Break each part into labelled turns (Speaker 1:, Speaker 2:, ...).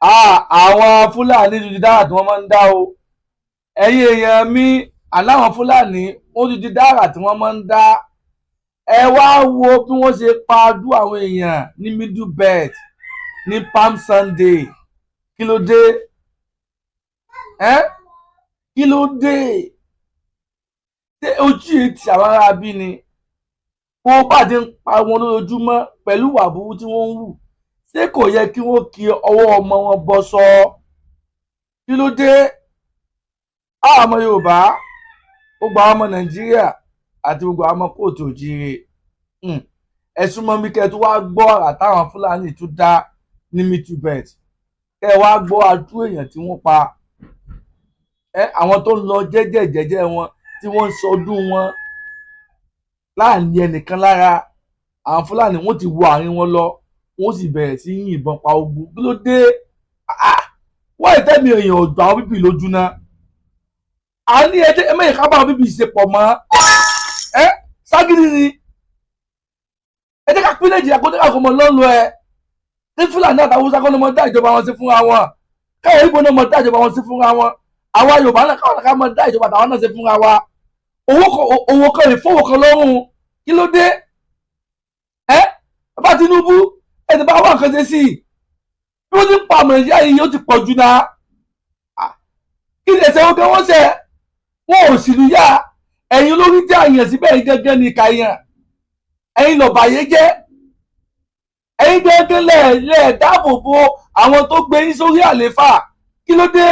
Speaker 1: Àwọn Fúlàní ti dára tí wọ́n máa ń dá o. Ẹ̀yin èèyàn mi, aláwọn Fúlàní ó ti dára tí wọ́n máa ń dá. Ẹ wá wo bí wọ́n ṣe pa adú àwọn èèyàn ní Middle Belt ní Palm Sunday. Kí ló dé? Kí ló dé? Ṣé ojú ètì àwọn ará bí ni? Bó bá ti ń pa wọn lójoojúmọ́ pẹ̀lú ìwà burúkú tí wọ́n ń wù, ṣé kò yẹ kí wọ́n kí ọwọ́ ọmọ wọn bọ́ sọ? Kí ló dé? Àwọn ọmọ Yorùbá, gbogbo àwọn ọmọ Nàìjíríà àti gbogbo àwọn ọmọ kóòtù òjíire, ẹ̀sùn mọ́ mi kẹ́ tó wá gbọ́ àrà táwọn Fúlàní tún dá ní Middle Belt. Kẹ́ wá gbọ́ adú èèyàn tí wọ́n pa. Àwọn tó ń lọ jẹ́jẹ́ wọn tí wọ́n ń sọdún wọn láàrin ẹnìkan lára, àwọn Fúlàní wọ́n ti wọ àárín wọn lọ, wọ́n sì bẹ̀rẹ̀ sí yìnbọn pa ogun. Kí ló dé? Wọ́n ìtẹ́mi èèyàn ọ̀dọ̀ àwọn bíbí lójú náà. A ní ẹmẹ́yìn ká bá àwọn bíbí ṣe pọ̀ mọ́. Ságídí ni. Ẹ jẹ́ ká pín Nàìjíríà kó tẹ́ka kó mọ lọ́lọ́ ẹ. Ní Fúlàní àti Haúsá kọ́ ló mọ dá ìjọba wọn sí fúnra wọn. Káwọn Ìgbò náà mọ dá ìjọba wọn sí fúnra wọn. Àwa Yorùbá náà káwọn ká mọ dá ìjọba àtàwọn náà sí fúnra wa. Owó kan lè fowó kan lọ́rùn. Kí ló dé? Bàbá Tinubu ẹni bá wà nǹkan ṣe sí i. Bí wọ́n ti ń pa àmọ̀ Nàìjíríà yìí yóò ti pọ̀ jù náà. Kí ni ẹ̀sẹ̀ ogun wọn ṣe? Wọn ò sì lùyà. Ẹ̀yin olórí tí àyàn síbẹ̀ yìí gángan ní ìka yàn. Ẹ̀yin lọ̀bà yé jẹ́. Ẹ̀yin gángan lẹ̀ dáàbò bo àwọn tó gbé yín sórí àléfà. Kí ló dé?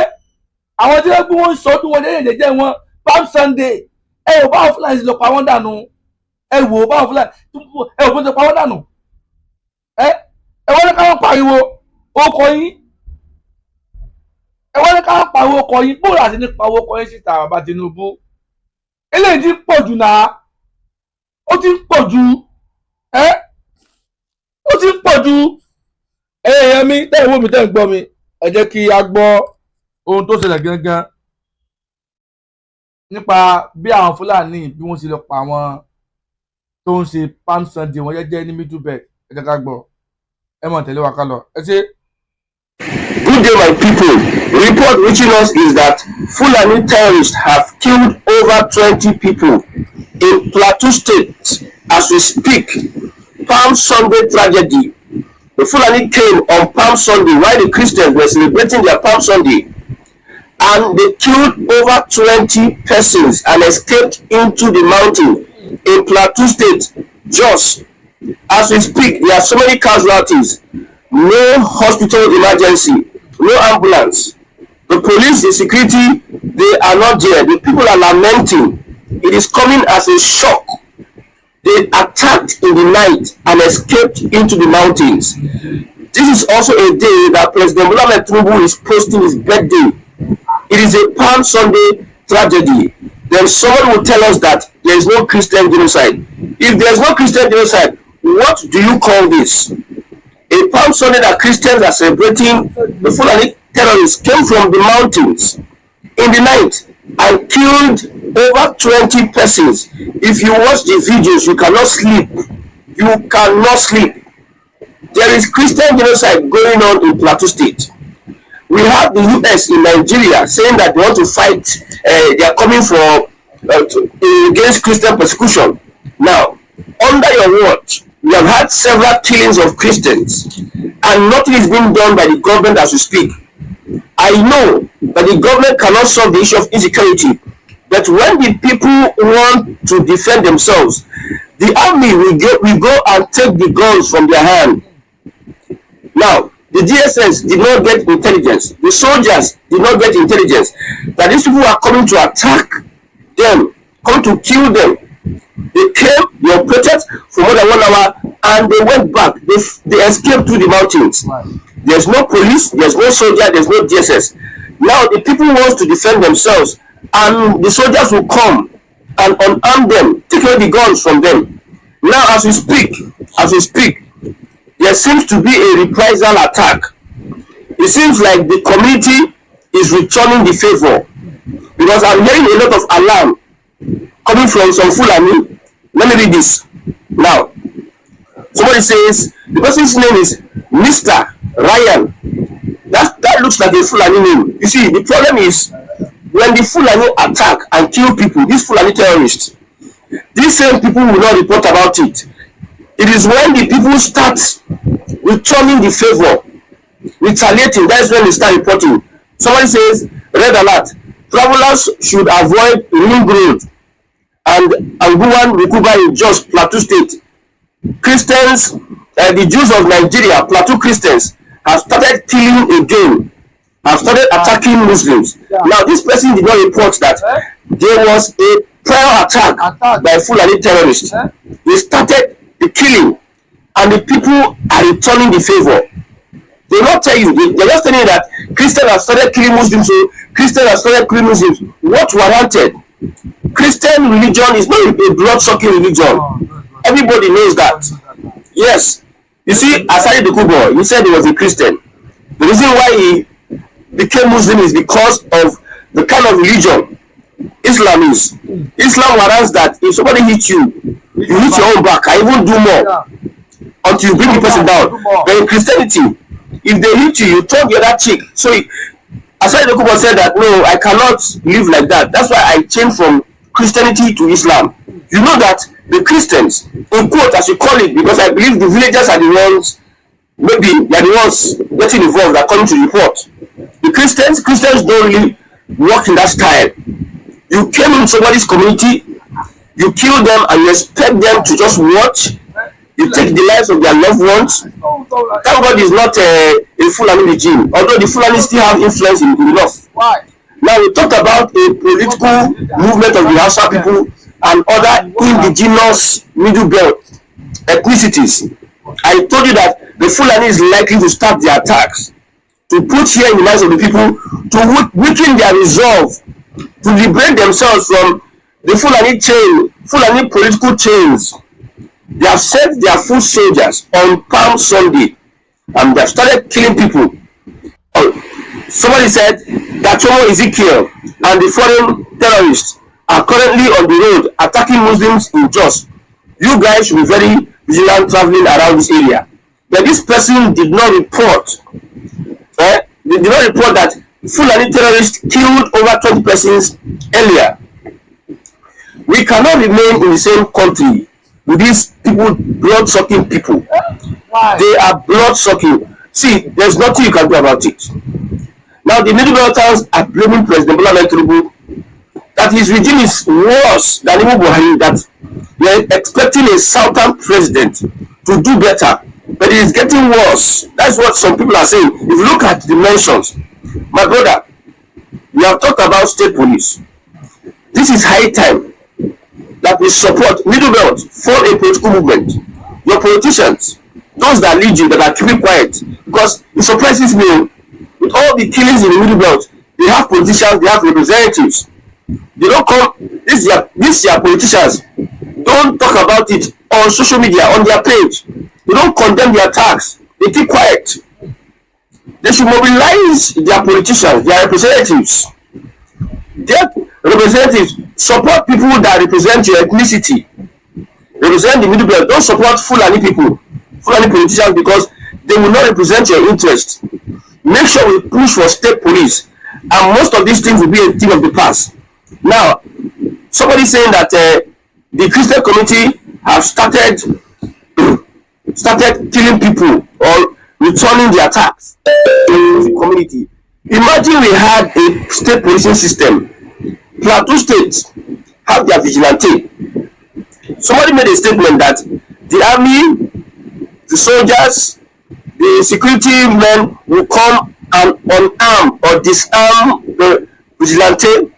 Speaker 1: Àwọn tí wọ́n gbé wọn sọdún wọn jẹ́jẹ́ wọn Palm Sunday. Ẹ wò báwọn Fúlàní lọ pa wọ́n dànù. Ẹ wò báwọn Fúlàní ẹ wò bó ti pa wọ́n dànù. Ẹ wọ́n ní káwọn pariwo orúkọ yín. Ẹ wọ́n ní káwọn pariwo orúkọ yín. Bóòlù àti ní pariwo orúkọ yín síta bàbá Tinubu. Eléyìí ti ń pọ̀ jù náà. Ó ti ń pọ̀ jù. Ó ti ń pọ̀ jù. Èèyàn mi tẹ́ ìwé mi tẹ́ ń gbọ́ mi. Ẹ jẹ́ kí a gbọ́ ohun tó ṣẹlẹ̀ gangan nípa bí àwọn Fúlàní bí wọ́n ṣe lọ pa àwọn tó ń ṣe Palm Sunday wọn jẹ́jẹ́ ní Middle Belt. Ẹ jẹ́ ká gbọ́. Ẹ mọ̀ tẹ̀lé wa ká lọ. Ẹ ṣé.
Speaker 2: Good day, my people. The report reaching us is that Fulani terrorists have killed over 20 people in Plateau State as we speak. Palm Sunday tragedy. The Fulani came on Palm Sunday while the Christians were celebrating their Palm Sunday, and they killed over 20 persons and escaped into the mountain in Plateau State. Jos. As we speak, there are so many casualties. No hospital emergency, no ambulance. The police, the security, they are not there. The people are lamenting. It is coming as a shock. They attacked in the night and escaped into the mountains. This is also a day that President Bola Tinubu is posting his birthday. It is a Palm Sunday tragedy. Then someone will tell us that there is no Christian genocide. If there is no Christian genocide, what do you call this? A Palm Sunday that Christians are celebrating. The Fulani terrorists came from the mountains in the night and killed over 20 persons. If you watch the videos, you cannot sleep. You cannot sleep. There is Christian genocide going on in Plateau State. We have the US in Nigeria saying that they want to fight. They are coming for against Christian persecution. Now, under your watch, we have had several killings of Christians, and nothing is being done by the government as we speak. I know that the government cannot solve the issue of insecurity, but when the people want to defend themselves, the army will go and take the guns from their hand. Now, the DSS did not get intelligence. The soldiers did not get intelligence that these people are coming to attack them, coming to kill them. They came, they operated for more than 1 hour, and they went back. They escaped through the mountains. Right. There's no police, there's no soldier, there's no DSS. Now the people want to defend themselves, and the soldiers will come and unarm them, take away the guns from them. Now as we speak, there seems to be a reprisal attack. It seems like the community is returning the favor, because I'm hearing a lot of alarm coming from some Fulani. Let me read this. Now, somebody says, the person's name is Mr. Ryan. That that looks like a Fulani name. You see, the problem is when the Fulani attack and kill people, these Fulani terrorists, these same people will not report about it. It is when the people start returning the favor, retaliating, that's when they start reporting. Somebody says, red alert, travelers should avoid Ring Road and Awan Rukuba in Jos, Plateau State. Christians, the Jews of Nigeria, Plateau Christians, have started killing again, have started attacking Muslims. Now, this person did not report that there was a prior attack by Fulani terrorists. They started the killing, and the people are returning the favor. They will not tell you, they're just telling you that Christians have started killing Muslims, so Christians have started killing Muslims. What warranted? Christian religion is not a blood-sucking religion. Everybody knows that. Yes. You see, Asari Dokubo, he said he was a Christian. The reason why he became Muslim is because of the kind of religion Islam is. Islam warrants that if somebody hits you, you hit your own back. I even do more until you bring the person down. But in Christianity, if they hit you, you turn the other cheek. So Asari Dokubo said that, no, I cannot live like that. That's why I changed from Christianity to Islam. You know that the Christians, in quote, as you call it, because I believe the villagers are the ones, maybe they are the ones getting involved according to the report. The Christians don't really work in that style. You came in somebody's community, you kill them, and you expect them to just watch. You take the lives of their loved ones. Thank God is not a Fulani regime, although the Fulani still have influence in the north. Now we talk about a political movement of the Hausa people and other indigenous middle belt ethnicities. I told you that the Fulani is likely to start their attacks, to put fear in the minds of the people, to weaken their resolve, to liberate themselves from the Fulani political chains. They have sent their foot soldiers on Palm Sunday and they have started killing people. Somebody said that Chomo Ezekiel and the foreign terrorists are currently on the road attacking Muslims in Jos. You guys should be very vigilant traveling around this area. But this person did not report. They did not report that Fulani terrorists killed over 20 persons earlier. We cannot remain in the same country with these people, blood-sucking people. They are blood-sucking. See, there's nothing you can do about it. Now, the Middle Belters are blaming President Bola Tinubu that his regime is worse than even Buhari, that we are expecting a southern president to do better, but it is getting worse. That's what some people are saying. If you look at the mentions, my brother, we have talked about state police. This is high time that we support Middle Belt for a political movement. Your politicians, those that lead you, that are keeping quiet, because it surprises me. With all the killings in the Middle Belt, they have politicians, they have representatives. They don't come, these are politicians, don't talk about it on social media, on their page. They don't condemn the attacks. They keep quiet. They should mobilize their politicians, their representatives. Their representatives support people that represent your ethnicity, represent the Middle Belt. Don't support Fulani people, Fulani politicians, because they will not represent your interest. Make sure we push for state police, and most of these things will be a thing of the past. Now, somebody saying that the Christian community have started killing people or returning the attacks in the community. Imagine we had a state policing system. Plateau State have their vigilante. Somebody made a statement that the army, the soldiers, the security men will come and unarm or disarm the vigilante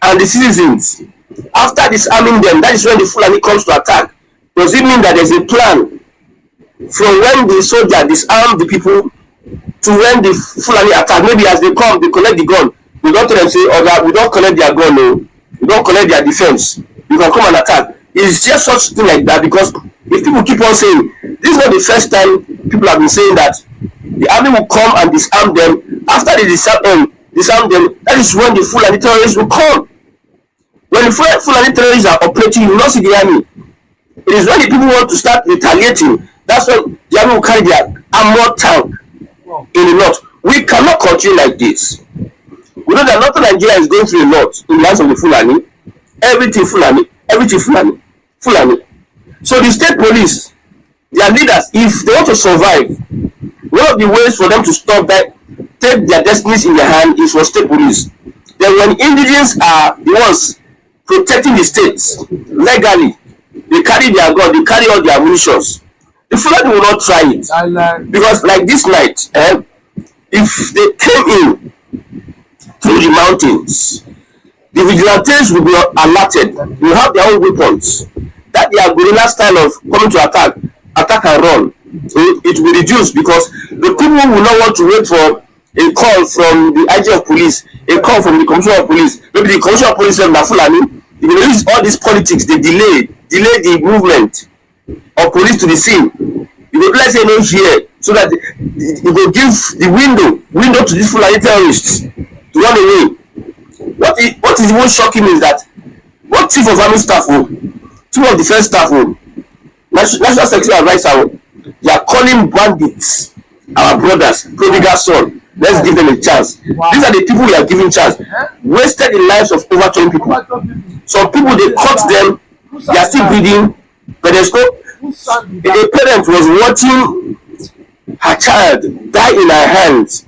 Speaker 2: and the citizens. After disarming them, that is when the Fulani comes to attack. Does it mean that there's a plan from when the soldier disarm the people to when the Fulani attack? Maybe as they come, they collect the gun. We don't tell them, say, oh, that we don't collect their gun, no. We don't collect their defense. You can come and attack. It's just such thing like that, because if people keep on saying, this is not the first time people have been saying that the army will come and disarm them. After they disarm them, that is when the Fulani terrorists will come. When the Fulani terrorists are operating, you will not see the army. It is when the people want to start retaliating, that's when the army will carry their armored tank in the north. We cannot continue continue like this, we know that northern Nigeria is going through a lot in the hands of the Fulani. Everything Fulani, everything Fulani, Fulani. So the state police, their leaders, if they want to survive, one of the ways for them to stop that, take their destinies in their hand, is for state police. Then when indigenes are the ones protecting the states legally, they carry their gun, they carry all their ammunitions. The Fulani will not try it, because like this night, if they came in through the mountains, the vigilantes will be alerted. They will have their own weapons. That their guerrilla style of coming to attack and run, it will be reduced, because the people will not want to wait for a call from the IG of police, a call from the commissioner of police. Maybe the commissioner of police said, Fulani, if they use all these politics, they delay the movement of police to the scene. You go let's say no here, so that you go give the window to these Fulani terrorists to run away. What is even shocking is that what chief of army staff, chief of defense staff, national security advisor, they are calling bandits our brothers, prodigal son. Let's give them a chance. These are the people we are giving chance. Wasted the lives of over 20 people. Some people, they caught them, they are still breathing, but there's no. A parent was watching her child die in her hands.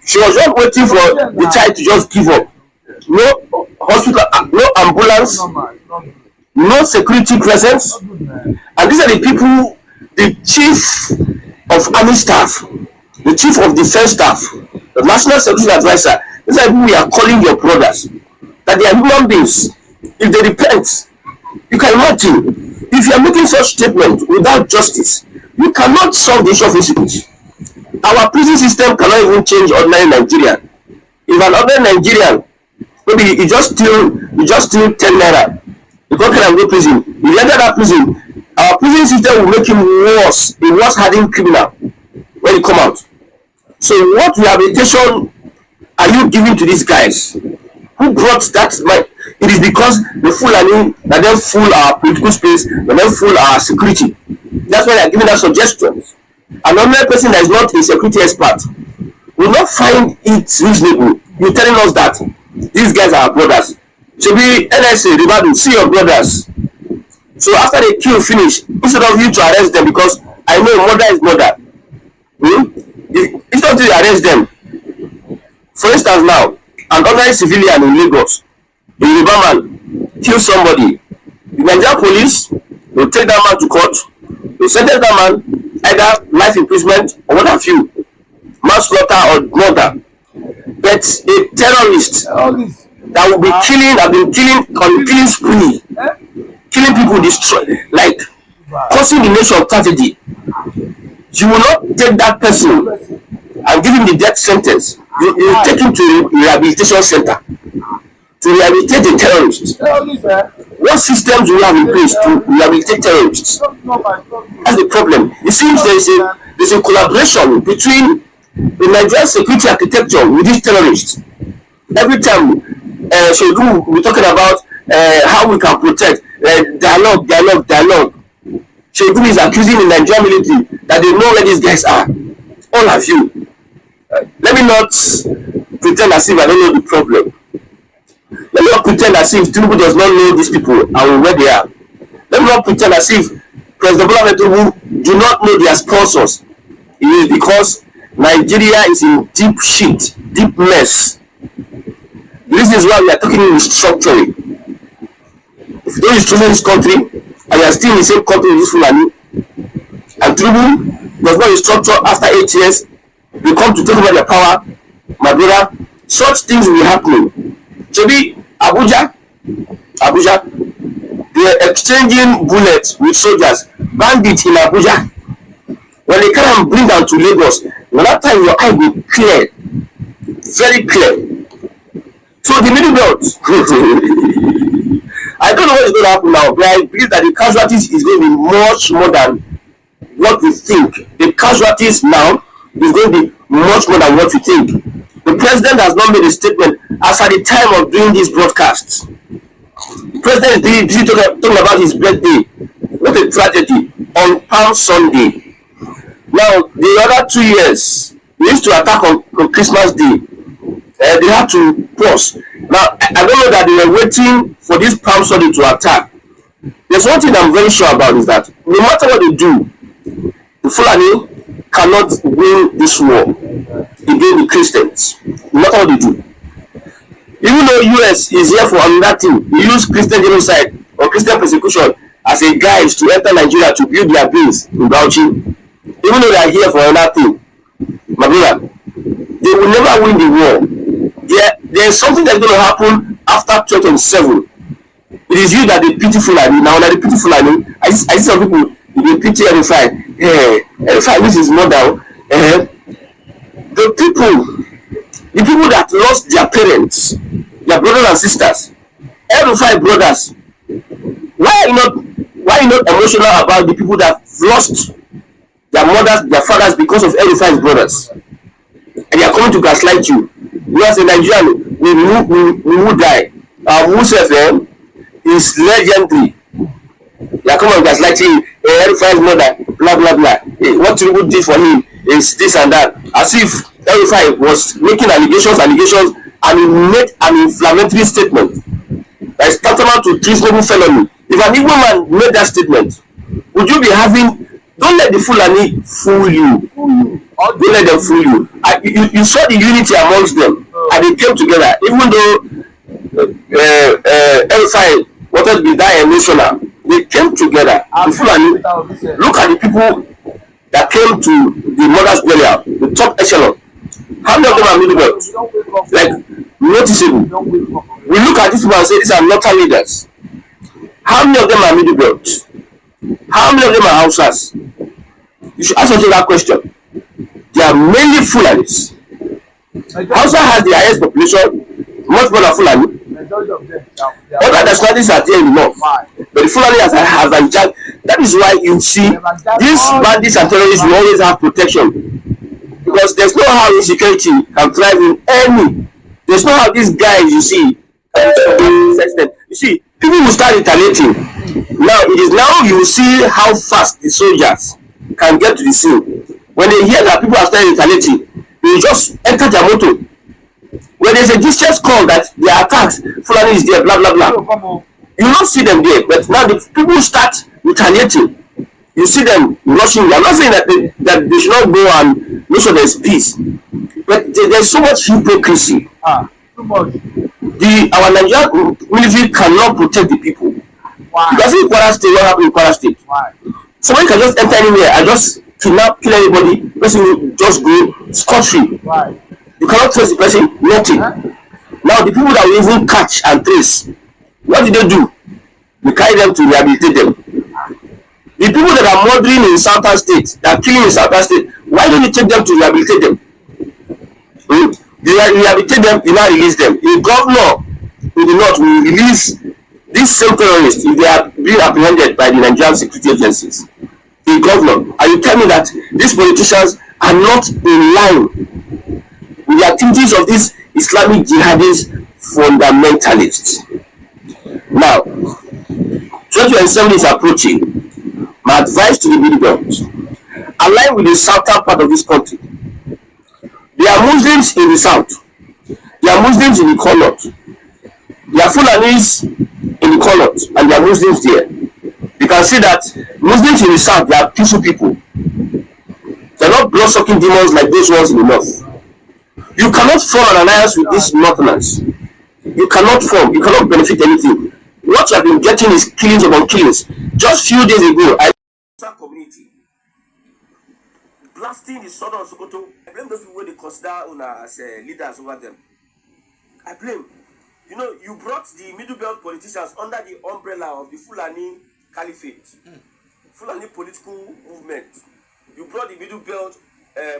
Speaker 2: She was just waiting for the child to just give up. No hospital, no ambulance, no security presence. And these are the people, the chief of army staff, the chief of defense staff, the national security advisor. These are people we are calling your brothers. That they are human beings. If they repent, you can imagine. If you are making such statement without justice, you cannot solve the issue of insecurity. Our prison system cannot even change ordinary Nigerian. If an ordinary Nigerian, maybe you just steal 10 naira, you go and go prison. If you enter that prison, our prison system will make him worse, a worse hardened criminal when he come out. So what rehabilitation are you giving to these guys? Who brought that? It is because the Fulani that then fool our political space, that then fool our security. That's why they are giving us suggestions. Another person that is not a security expert will not find it reasonable. You're telling us that these guys are our brothers. So be NSA, Ribadu, see your brothers. So after they kill finish, instead of you to arrest them, because I know murder is murder. Instead of you arrest them, for instance now, an ordinary civilian in Lagos, a Yoruba man, kill somebody. The Nigerian police will take that man to court, will sentence that man either life imprisonment or what have you, manslaughter or murder. But a terrorist that will be killing, have been killing on killing spree, killing people, destroy, like causing the nation tragedy. You will not take that person and give him the death sentence. You will take him to a rehabilitation center to rehabilitate the terrorists. What systems do we have in place to rehabilitate terrorists? That's the problem. It seems there's a collaboration between the Nigerian security architecture with these terrorists. Every time we're talking about how we can protect dialogue. Shegun is accusing the Nigerian military that they know where these guys are. All of you. Let me not pretend as if I don't know the problem. Let me not pretend as if Tinubu does not know these people and where they are. Let me not pretend as if President Bola Tinubu do not know their sponsors. It is because Nigeria is in deep shit, deep mess. This is why we are talking in restructuring. If you don't restructure this country, and you are still in the same country with this Fulani, and Tinubu does not restructure after 8 years, they come to take over their power, my brother, such things will be happening. Maybe Abuja, they are exchanging bullets with soldiers, bandits in Abuja. When they come and bring them to Lagos, when that time your eye will clear, very clear. So the middle belt, I don't know what is going to happen now, but I believe that the casualties is going to be much more than what we think. The casualties now is going to be much more than what we think. The president has not made a statement as at the time of doing these broadcasts. The president is busy talking about his birthday. What a tragedy on Palm Sunday. Now, the other 2 years, They used to attack on Christmas Day. They had to pause. Now, I don't know that they were waiting for this Palm Sunday to attack. There's one thing I'm very sure about is that no matter what they do, the Fulani cannot win this war against the Christians. No matter what they do. Even though US is here for another thing, they use Christian genocide or Christian persecution as a guide to enter Nigeria to build their base in Bauchi. Even though they are here for another thing, my brother, they will never win the war. There is something that's going to happen after 2027. It is you that they pity Fulani. Now that they pity Fulani, I see some people they pity Erifai. Erifai, this is more down. The people that lost their parents, their brothers and sisters, Erifai brothers. Why are you not emotional about the people that lost their mothers, their fathers because of Erifai's brothers? And they are coming to gaslight you. You as a Nigerian, we will die. Musef is legendary. They are coming to gaslight you. Erifai's mother, blah blah blah. What you did for him is this and that. As if Erifai was making allegations, and he made an inflammatory statement that is tantamount to treasonable felony. If an Igbo man made that statement, would you be having? Don't let the Fulani fool you. Don't let them fool you. You saw the unity amongst them, and they came together. Even though Erifai wanted to be that emotional, they came together. The Fulani, look at the people that came to the mother's burial, the top echelon. How many of them are middle belts? Like noticeable. We look at this people and say these are local leaders. How many of them are middle belts? How many of them are Hausas? You should ask yourself that question. They are mainly Fulanis. Hausa has the highest population, much more than Fulani. Other nationalities are there enough, but the Fulani has a judge. That is why you see these bandits and terrorists will always have protection, because there's no how insecurity can thrive in any. There's no how these guys you see. You see, people will start retaliating. Now it is now you will see how fast the soldiers can get to the scene. When they hear that people are starting retaliating, they will just enter their motor. When there's a distress call that they are attacked, Fulani is there, blah blah blah. You will not see them there, but now the people start retaliating. You see them rushing. I'm not saying that they should not go and make sure there's peace, but there's so much hypocrisy.
Speaker 1: Too much.
Speaker 2: Our Nigerian military cannot protect the people.
Speaker 1: Why?
Speaker 2: Because in Kwara State, what happened in Kwara State?
Speaker 1: Why?
Speaker 2: Somebody can just enter anywhere and just kidnap, kill anybody. The person will just go scot-free.
Speaker 1: Why?
Speaker 2: You cannot trace the person, nothing. Now the people that will even catch and trace, what did they do? We carry them to rehabilitate them. The people that are murdering in Southern State, that are killing in Southern State, why don't you take them to rehabilitate them? They rehabilitate them, you now release them. A governor in the north will release these same terrorists if they are being apprehended by the Nigerian security agencies. A governor, and you tell me that these politicians are not in line with the activities of these Islamic jihadist fundamentalists. Now, 2027 is approaching. My advice to the middle belt: align with the southern part of this country. There are Muslims in the south. There are Muslims in the core north. There are Fulanis in the core north, and there are Muslims there. You can see that Muslims in the south, they are peaceful people. They are not blood-sucking demons like those ones in the north. You cannot form an alliance with these northerners. You cannot form. You cannot benefit anything. What you have been getting is killings upon killings. Just few days ago, community blasting the Southern Sokoto. I blame those people who they consider as leaders over them. I blame. You know, you brought the middle belt politicians under the umbrella of the Fulani Caliphate, Fulani political movement. You brought the middle belt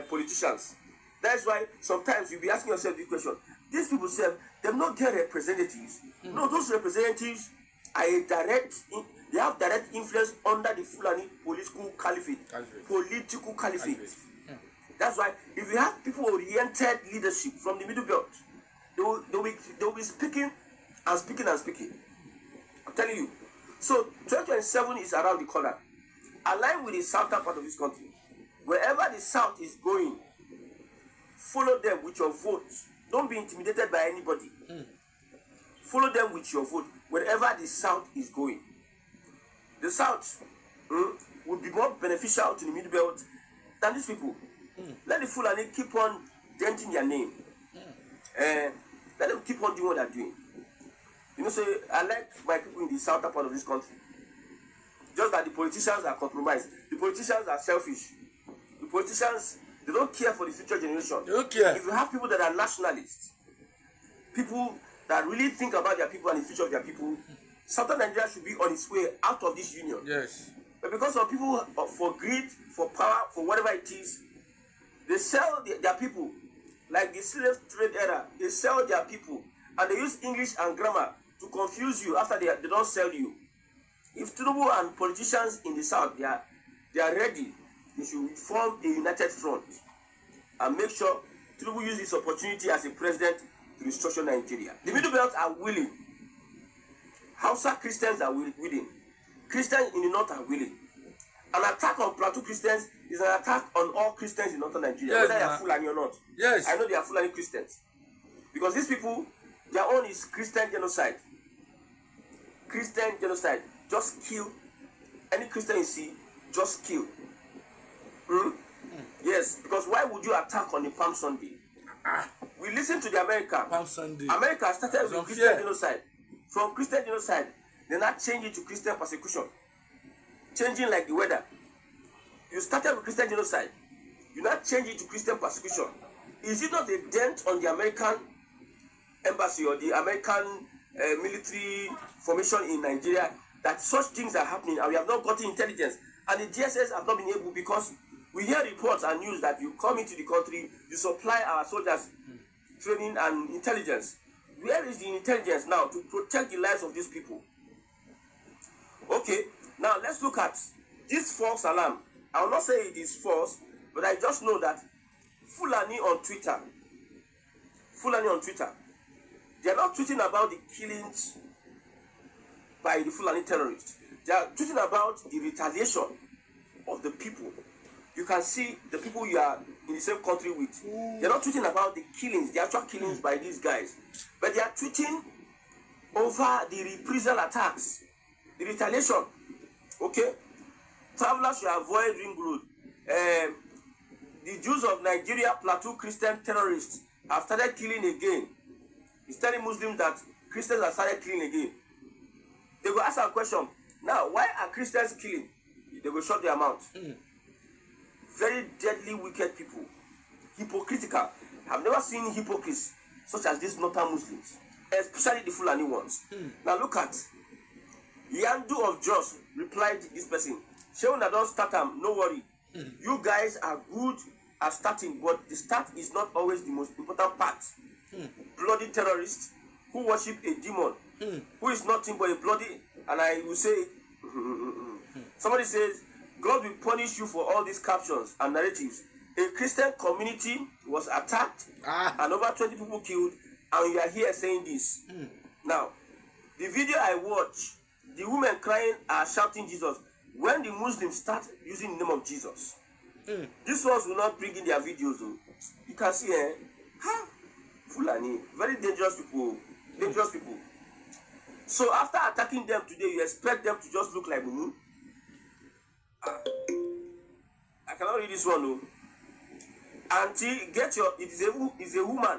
Speaker 2: politicians. That's why sometimes you'll be asking yourself this question. These people say they're not their representatives. No, those representatives are they have direct influence under the Fulani political caliphate. Political caliphate. That's why if you have people-oriented leadership from the middle belt, they'll be speaking and speaking and speaking. I'm telling you. So 2027 is around the corner. Align with the southern part of this country. Wherever the south is going, follow them with your vote. Don't be intimidated by anybody. Follow them with your vote wherever the South is going. The South would be more beneficial to the Middle Belt than these people. Let the Fulani keep on denting their name. Let them keep on doing what they're doing. You know, so I like my people in the southern part of this country. Just that the politicians are compromised. The politicians are selfish. The politicians, they don't care for the future generation.
Speaker 1: They don't care.
Speaker 2: If you have people that are nationalists, people that really think about their people and the future of their people, Southern Nigeria should be on its way out of this union.
Speaker 1: Yes.
Speaker 2: But because of people, for greed, for power, for whatever it is, they sell their people. Like the slave trade era, they sell their people. And they use English and grammar to confuse you after they don't sell you. If Tinubu and politicians in the South, they are ready, they should form a united front and make sure Tinubu use this opportunity as a president to restructure Nigeria. The Middle Belt are willing. Hausa Christians are willing. Christians in the North are willing. An attack on Plateau Christians is an attack on all Christians in Northern Nigeria, yes, whether they are Fulani or not.
Speaker 1: Yes.
Speaker 2: I know they are Fulani Christians. Because these people, their own is Christian genocide. Christian genocide. Just kill any Christian you see, just kill. Yes, because why would you attack on the Palm Sunday? We listen to the American.
Speaker 1: Palm Sunday.
Speaker 2: America started with Christian genocide. From Christian genocide, they now change it to Christian persecution. Changing like the weather. You started with Christian genocide. You now change it to Christian persecution. Is it not a dent on the American embassy or the American military formation in Nigeria that such things are happening and we have not gotten intelligence? And the DSS have not been able, because we hear reports and news that you come into the country, you supply our soldiers training and intelligence. Where is the intelligence now to protect the lives of these people? Okay, now let's look at this false alarm. I will not say it is false, but I just know that Fulani on Twitter, they are not tweeting about the killings by the Fulani terrorists. They are tweeting about the retaliation of the people. You can see the people you are in the same country with. They are not tweeting about the killings, the actual killings by these guys, but they are tweeting over the reprisal attacks, the retaliation. Okay? Travelers should avoid Ring Road. The Jews of Nigeria, Plateau Christian terrorists, have started killing again. It's telling Muslims that Christians have started killing again. They will ask a question. Now, why are Christians killing? They will shut their mouth. Very deadly, wicked people. Hypocritical. I've never seen hypocrites such as these northern Muslims, especially the Fulani ones. Now look at Yandu of Jos replied to this person. Sheuna don't start them, no worry. You guys are good at starting, but the start is not always the most important part. Bloody terrorists who worship a demon, who is nothing but a bloody, and I will say, somebody says, God will punish you for all these captions and narratives. A Christian community was attacked and over 20 people killed, and you are here saying this. Now, the video I watched, the women crying are shouting Jesus. When the Muslims start using the name of Jesus, these ones will not bring in their videos. You can see, Fulani, very dangerous people. Dangerous people. So after attacking them today, you expect them to just look like Mumu? I cannot read this one, though. Auntie, get your. It is a woman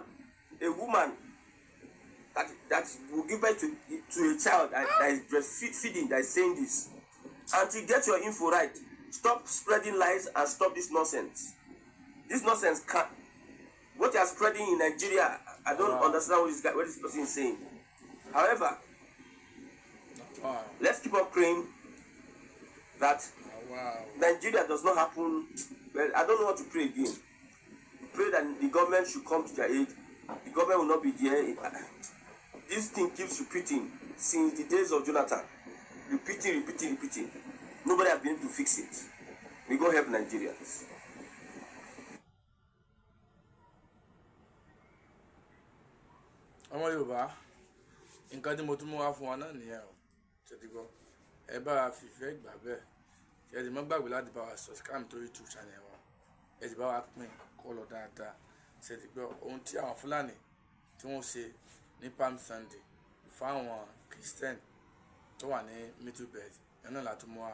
Speaker 2: that will give birth to a child that is breastfeeding, that is saying this. Auntie, get your info right. Stop spreading lies and stop this nonsense. This nonsense can't. What you are spreading in Nigeria, I don't understand what this person is saying. However, let's keep on praying that Nigeria does not happen. Well, I don't know what to pray again. Pray that the government should come to their aid. The government will not be there. This thing keeps repeating since the days of Jonathan. Repeating. Nobody has been able to fix it. We go help Nigerians.
Speaker 1: Ọmọ Yorùbá, nǹkan tí mo tún mú wá fún wa náà nìyẹn o. Ṣé ti gbọ́? Ẹ bá wa fìfẹ́ gbà bẹ́ẹ̀. Ṣé ti mọ́ gbàgbé láti bá wa subscribe to YouTube channel wa. Ẹ ti bá wa pín kó lọ dáadáa. ṣe ti gbọ́ ohun tí àwọn Fúlàní tí wọ́n ṣe ní Palm Sunday fáwọn Christian tó wà ní Middle Belt náà láti mú wa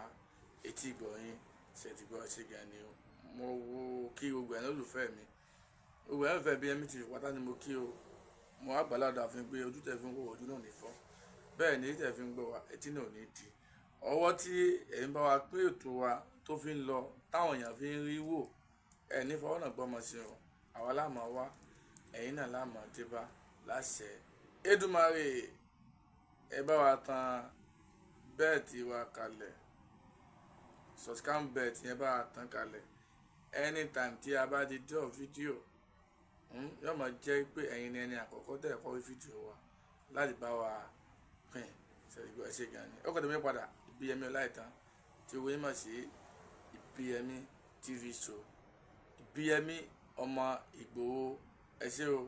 Speaker 1: etí ìgbọ̀nyín ṣe ti gbọ́ ṣe gan ni o. Mo wo kí gbogbo ẹ̀ lólùfẹ́ mi gbogbo ẹ̀ lólùfẹ́ Abiamo TV pátá ni mo kí o. Mo wá gbàládà fún pé ojú tẹ̀ fi ń wò ojú náà ní fọ́, bẹ́ẹ̀ ni tẹ̀ fi ń gbọ́ wa etí náà ní di. Ọwọ́ tí ẹ̀yin bá wa pé ètò wa tó fi ń lọ táwọn èèyàn fi ń rí wò ẹ̀ ní fọwọ́ náà gbọ́mọ sí o. Àwa láàmú wá ẹ̀yin náà láàmú débá láṣẹ Èdùmàrè. Ẹ bá wa tan bẹ́ẹ̀tì wa kalẹ̀, subscribe bẹ́ẹ̀tì yẹn bá wa tan kalẹ̀. Anytime tí a bá ti drop fídíò yóò máa jẹ́ pé ẹ̀yin ni ẹni àkọ́kọ́ tẹ̀ kọ́ fídíò wa láti bá wa pín ṣẹ̀gbọ́ ẹ̀ṣẹ̀ gan ni. Ọkọ̀ tẹ̀mí padà Abiamo Ọláìtàn tí owó yín mọ̀ sí Abiamo TV show. Abiamo ọmọ Ìgbòho ẹ̀ṣẹ̀ o.